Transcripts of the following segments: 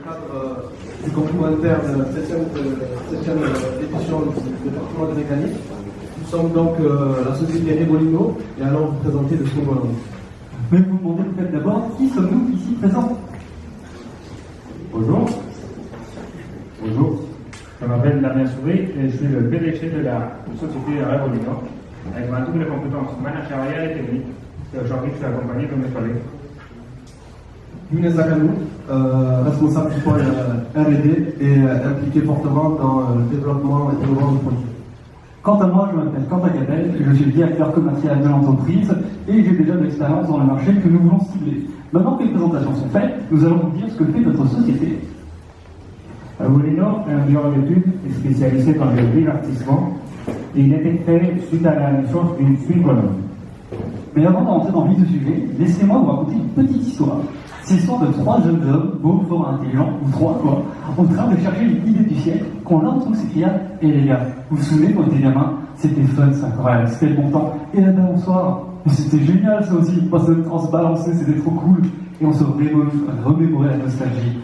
le cadre du concours interne 7e édition du département de mécanique. Nous sommes donc la société Regolino et allons vous présenter le second volant. Je vais vous demander peut-être d'abord qui sommes-nous ici présents. Bonjour. Bonjour. Je m'appelle Damien Souris et je suis le PDG de la société Regolino avec ma double compétence managériale et technique. Et aujourd'hui, je suis accompagné de mes collègues. Younes Zakanou, responsable du pôle R&D et impliqué fortement dans le développement innovant du produit. Quant à moi, je m'appelle Quentin Capel, je suis le directeur commercial de l'entreprise et j'ai déjà de l'expérience dans le marché que nous voulons cibler. Maintenant que les présentations sont faites, nous allons vous dire ce que fait notre société. Regolino est un bureau d'études spécialisé dans le divertissement et il a été créé suite à la naissance d'une suite colonne. Mais avant de rentrer dans le vif du sujet, laissez-moi vous raconter une petite histoire. C'est l'histoire de 3 jeunes hommes, beaux, forts, intelligents, ou 3 quoi, en train de chercher l'idée du siècle, qu'on leur trouve s'écrire, et les gars, vous vous souvenez quand on était gamin, c'était fun, c'est incroyable, c'était le bon temps, et la balançoire, mais c'était génial ça aussi, on se balançait, c'était trop cool, et on se remémorait la nostalgie.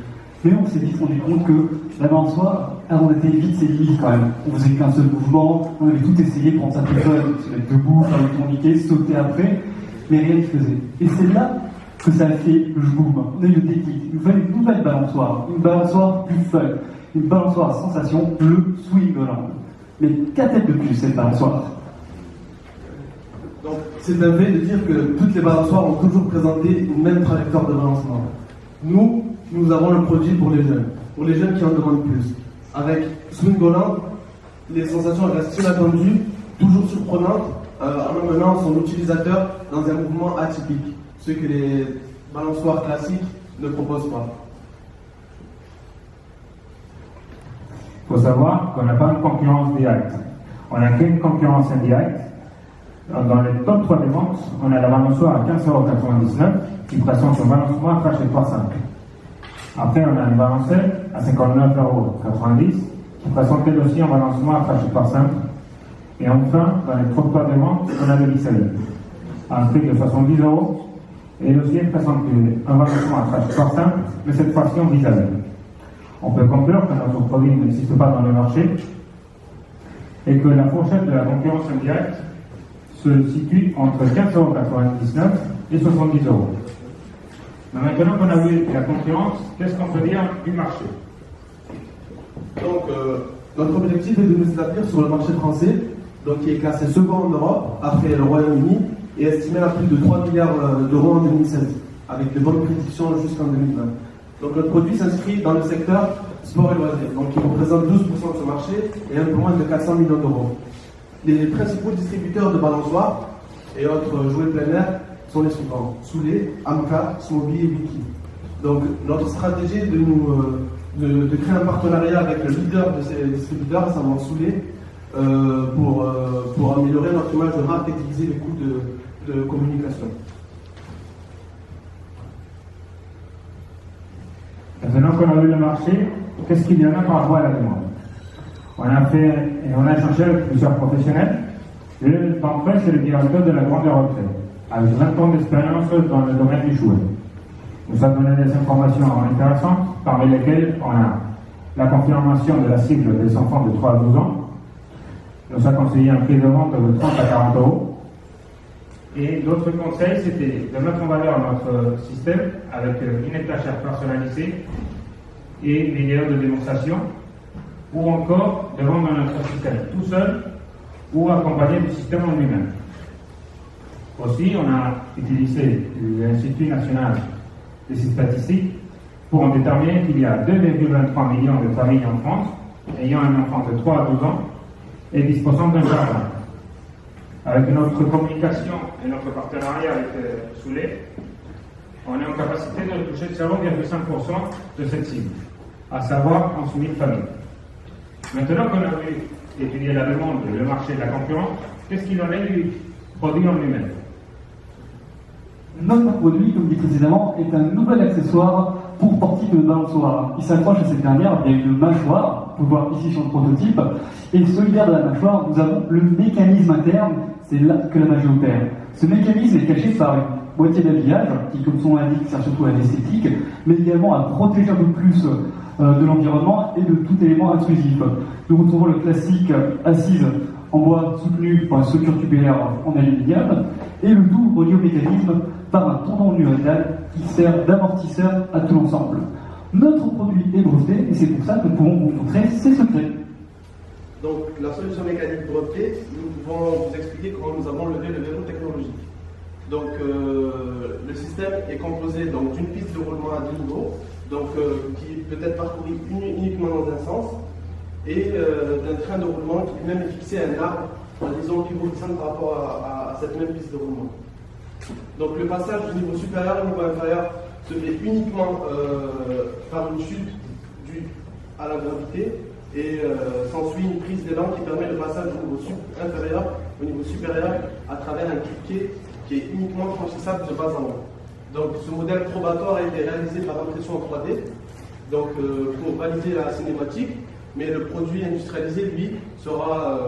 Mais on s'est vite rendu compte que la balançoire, on était vite ses limites quand même. On faisait qu'un seul mouvement, on avait tout essayé pour prendre ça plus fun, se mettre debout, faire le tourniquet, sauter après, mais rien ne faisait. Et c'est là que ça a fait le boom. On a eu le déclic. Il nous fallait une nouvelle balançoire, une balançoire plus fun, une balançoire à sensation, le Swingoland. Mais qu'a-t-elle de plus cette balançoire? Donc, c'est un fait de dire que toutes les balançoires ont toujours présenté une même trajectoire de balancement. Nous avons le produit pour les jeunes qui en demandent plus. Avec Swingoland, les sensations restent inattendues, toujours surprenantes, en emmenant son utilisateur dans un mouvement atypique, ce que les balançoires classiques ne proposent pas. Il faut savoir qu'on n'a pas une concurrence directe. On n'a qu'une concurrence indirecte. Dans les top 3 des ventes, on a la balançoire à 15,99 € qui présente un balancement à trajectoire simple. Après, on a une balancelle à 59,90 € qui présente elle aussi un balancement à trajectoire simple. Et enfin, dans les top 3 des ventes, on a le Bissali à un prix de 70 € et aussi elle présente un balancement à trajectoire simple, mais cette fois-ci en vis-à-vis. On peut conclure que notre produit n'existe pas dans le marché et que la fourchette de la concurrence indirecte se situe entre 15,99 € et 70 €. Mais maintenant qu'on a vu la concurrence, qu'est-ce qu'on peut dire du marché? Donc, notre objectif est de nous établir sur le marché français, donc qui est classé second en Europe, après le Royaume-Uni, et estimé à plus de 3 milliards d'euros en 2016, avec de bonnes prédictions jusqu'en 2020. Donc notre produit s'inscrit dans le secteur sport et loisirs, donc il représente 12% de ce marché et un peu moins de 400 millions d'euros. Les principaux distributeurs de balançoires et autres jouets plein air sont les suivants: Soulet, Amka, Smoby et Wiki. Donc notre stratégie est de créer un partenariat avec le leader de ces distributeurs, à savoir Soulet, pour améliorer notre image de marque et diviser les coûts de communication. Maintenant qu'on a vu le marché, qu'est-ce qu'il y en a par rapport à la demande? On a échangé avec plusieurs professionnels. L'un d'entre eux, c'est le directeur de la Grande Retraite, avec 20 ans d'expérience dans le domaine du jouet. Il nous a donné des informations intéressantes, parmi lesquelles on a la confirmation de la cible des enfants de 3 à 12 ans. Il nous a conseillé un prix de vente de 30 à 40 €. Et d'autres conseils, c'était de mettre en valeur notre système avec une étagère personnalisée et des vidéos de démonstration, ou encore de vendre notre système tout seul ou accompagné du système en lui-même. Aussi, on a utilisé l'Institut national des statistiques pour en déterminer qu'il y a 2,23 millions de familles en France ayant un enfant de 3 à 12 ans et disposant d'un jardin. Avec notre communication et notre partenariat avec Soulet, on est en capacité de toucher 0,5% de cette cible, à savoir 11 000 familles. Maintenant qu'on a vu étudier la demande, le marché et la concurrence, qu'est-ce qu'il en est du produit en lui-même? Notre produit, comme dit précédemment, est un nouvel accessoire pour porter de balançoire. Il s'accroche à cette dernière via une mâchoire, on peut voir ici sur le prototype, et solidaire de la mâchoire, nous avons le mécanisme interne, c'est là que la magie opère. Ce mécanisme est caché par une boîtier d'habillage, qui, comme son nom l'indique, sert surtout à l'esthétique, mais également à protéger un peu plus de l'environnement et de tout élément intrusif. Nous retrouvons le classique assise en bois soutenu par une structure tubulaire en aluminium, et le tout relié au mécanisme par un tendon urétral qui sert d'amortisseur à tout l'ensemble. Notre produit est breveté, et c'est pour ça que nous pouvons vous montrer ses secrets. Donc, la solution mécanique brevetée, nous pouvons vous expliquer comment nous avons levé le verrou technologique. Donc, le système est composé d'une piste de roulement à 2 niveaux, qui peut être parcourue uniquement dans un sens, et d'un train de roulement qui lui-même est fixé à un arbre, disons pivotant par rapport à cette même piste de roulement. Donc, le passage du niveau supérieur au niveau inférieur se fait uniquement par une chute due à la gravité, et s'ensuit une prise d'élan qui permet le passage du niveau inférieur au niveau supérieur à travers un cliquet qui est uniquement franchissable de bas en haut. Donc ce modèle probatoire a été réalisé par impression en 3D pour valider la cinématique, mais le produit industrialisé, lui, sera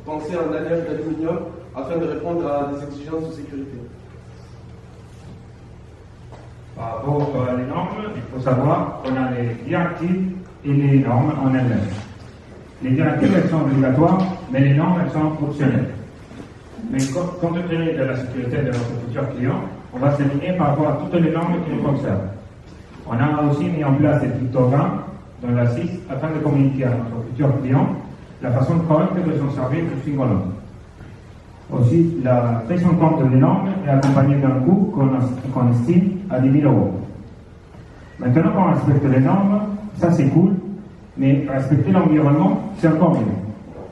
pensé en alliage d'aluminium afin de répondre à des exigences de sécurité. Par rapport aux normes, il faut savoir qu'on a les directives et les normes en elles-mêmes. Les directives, elles sont obligatoires, mais les normes, elles sont optionnelles. Mais compte tenu de la sécurité de notre futur client, on va s'aligner par rapport à toutes les normes qui nous concernent. On a aussi mis en place des pictogrammes dans la 6 afin de communiquer à notre futur client la façon correcte de s'en servir du single. Aussi, la prise en compte des normes est accompagnée d'un coût qu'on estime à 10 000 euros. Maintenant qu'on respecte les normes, ça c'est cool, mais respecter l'environnement, c'est encore mieux.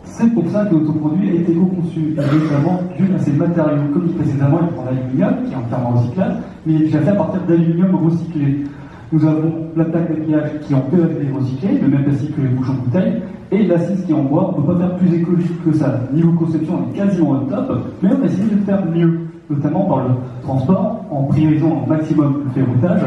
C'est pour ça que notre produit a été co-conçu, notamment dû à ces matériaux, comme dit précédemment, il est en aluminium, qui est entièrement recyclable, mais déjà fait à partir d'aluminium recyclé. Nous avons la plaque d'habillage qui est en PET recyclé, le même plastique que les bouchons de bouteille, et l'assise qui est en bois. On ne peut pas faire plus écologique que ça. Niveau conception, on est quasiment au top, mais on a essayé de faire mieux, notamment par le transport, en priorisant au maximum le ferroutage,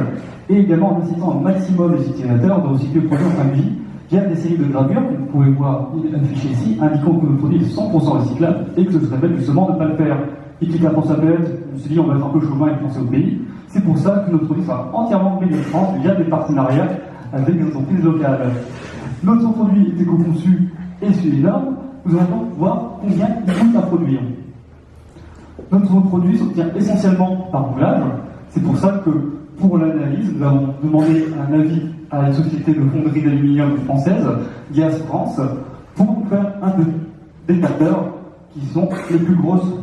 et également en incitant au maximum les utilisateurs de recycler le produit en fin de vie via des séries de gravures que vous pouvez voir affichées ici, indiquant que le produit est 100% recyclable et que ce serait bête justement de ne pas le faire. Et quitte à penser à bête, on s'est dit on va être un peu chauvin et penser au pays. C'est pour ça que notre produit sera entièrement made in France via des partenariats avec des entreprises locales. Notre produit est éco-conçu et suivi normes. Nous allons donc voir combien il coûte à produire. Notre produit s'obtient essentiellement par moulage. C'est pour ça que pour l'analyse, nous avons demandé un avis à une société de fonderie d'aluminium française, Gaz France, pour faire un des capteurs qui sont les plus grosses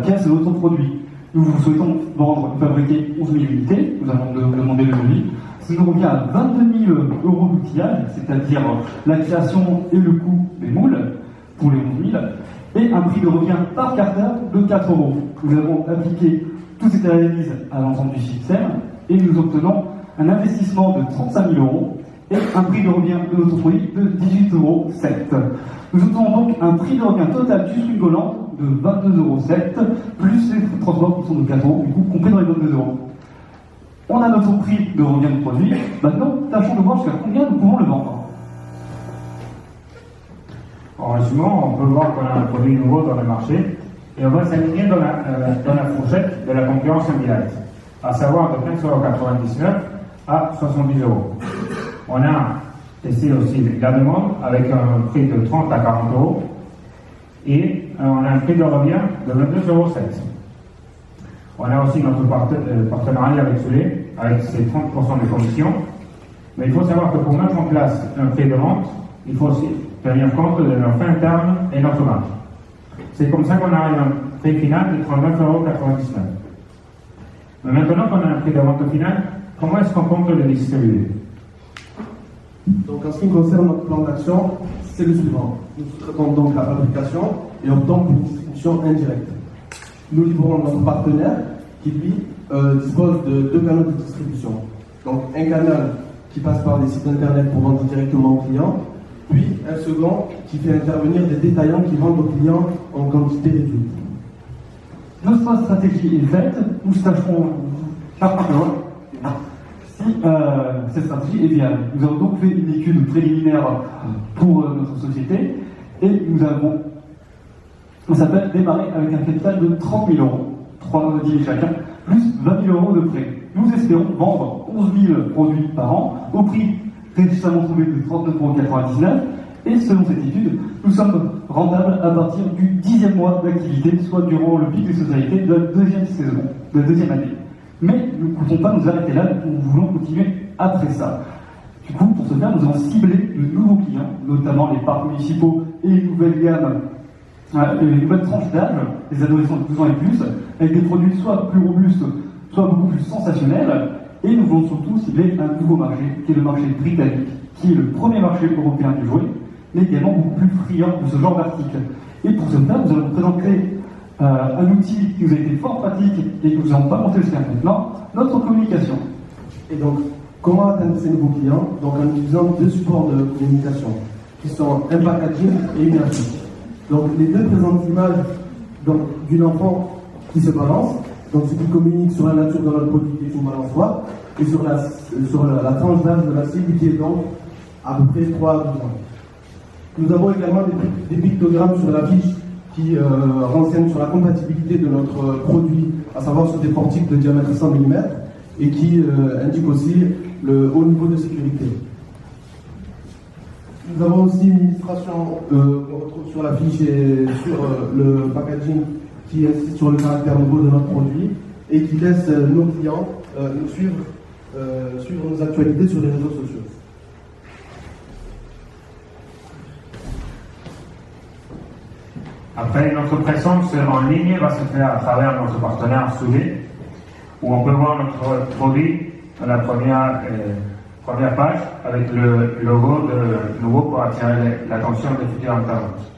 pièces de notre produit. Nous vous souhaitons vendre et fabriquer 11 000 unités, nous avons demandé le devis. Ça nous revient à 22 000 euros d'outillage, c'est-à-dire la création et le coût des moules pour les 11 000, et un prix de revient par carter de 4 euros. Nous avons appliqué toutes ces analyses à l'ensemble du système et nous obtenons un investissement de 35 000 euros et un prix de revient de notre produit de 18,07 euros. Nous obtenons donc un prix de revient total du Swingoland de 22,07 euros, plus les transports qui sont de 4 euros, du coup compris dans les 22 euros. On a notre prix de revient du produit. Maintenant, tâchons de voir jusqu'à combien nous pouvons le vendre. En résumé, on peut voir qu'on a un produit nouveau dans le marché et on va s'aligner dans la fourchette de la concurrence indirecte, à savoir de 15,99 € à 70 euros. On a testé aussi la demande avec un prix de 30 à 40 euros et on a un prix de revient de 22,07 €. On a aussi notre partenariat avec Soleil, avec ses 30% de commission. Mais il faut savoir que pour mettre en place un prix de vente, il faut aussi tenir compte de nos fins internes et notre marge. C'est comme ça qu'on arrive à un prix final de 39,99 €. Mais maintenant qu'on a un prix de vente final, comment est-ce qu'on compte le distribuer? Donc en ce qui concerne notre plan d'action, c'est le suivant. Nous sous-traitons donc la fabrication et optons pour une distribution indirecte. Nous livrons notre partenaire qui, lui, dispose de 2 canaux de distribution. Donc un canal qui passe par des sites internet pour vendre directement aux clients, puis un second qui fait intervenir des détaillants qui vendent aux clients en quantité réduite. Notre stratégie est faite, nous tâcherons si cette stratégie est viable. Nous avons donc fait une étude préliminaire pour notre société et on s'appelle démarrer avec un capital de 30 000 euros, 3 000 chacun, plus 20 000 euros de prêt. Nous espérons vendre 11 000 produits par an au prix récemment trouvé de 39,99 €. Et selon cette étude, nous sommes rentables à partir du 10e mois d'activité, soit durant le pic de saisonnalité de la deuxième saison, de la deuxième année. Mais nous ne comptons pas nous arrêter là, nous voulons continuer après ça. Du coup, pour ce faire, nous avons ciblé de nouveaux clients, notamment les parcs municipaux et les nouvelles gammes, les nouvelles tranches d'âge, les adolescents de 12 ans et plus, avec des produits soit plus robustes, soit beaucoup plus sensationnels. Et nous voulons surtout cibler un nouveau marché, qui est le marché britannique, qui est le premier marché européen du jouet, mais également beaucoup plus friand de ce genre d'article. Et pour ce faire, nous allons présenter un outil qui nous a été fort pratique et que nous n'avons pas monté jusqu'à maintenant, notre communication. Et donc, comment atteindre ces nouveaux clients? Donc, en utilisant deux supports de communication, qui sont un packaging et une affiche. Donc, les deux présentent l'image d'une enfant qui se balance, donc ce qui communique sur la nature de notre produit qui est une balançoire, et sur la tranche d'âge de la cible qui est donc à peu près 3 à 12 ans. Nous avons également des pictogrammes sur l'affiche qui renseignent sur la compatibilité de notre produit, à savoir sur des portiques de diamètre 100 mm, et qui indiquent aussi le haut niveau de sécurité. Nous avons aussi une illustration qu'on retrouve sur l'affiche et sur le packaging qui insiste sur le caractère nouveau de notre produit et qui laisse nos clients nous suivre nos actualités sur les réseaux sociaux. Après, notre présence en ligne va se faire à travers notre partenaire Souvé, où on peut voir notre produit dans la première page avec le logo de nouveau pour attirer l'attention des futurs internautes.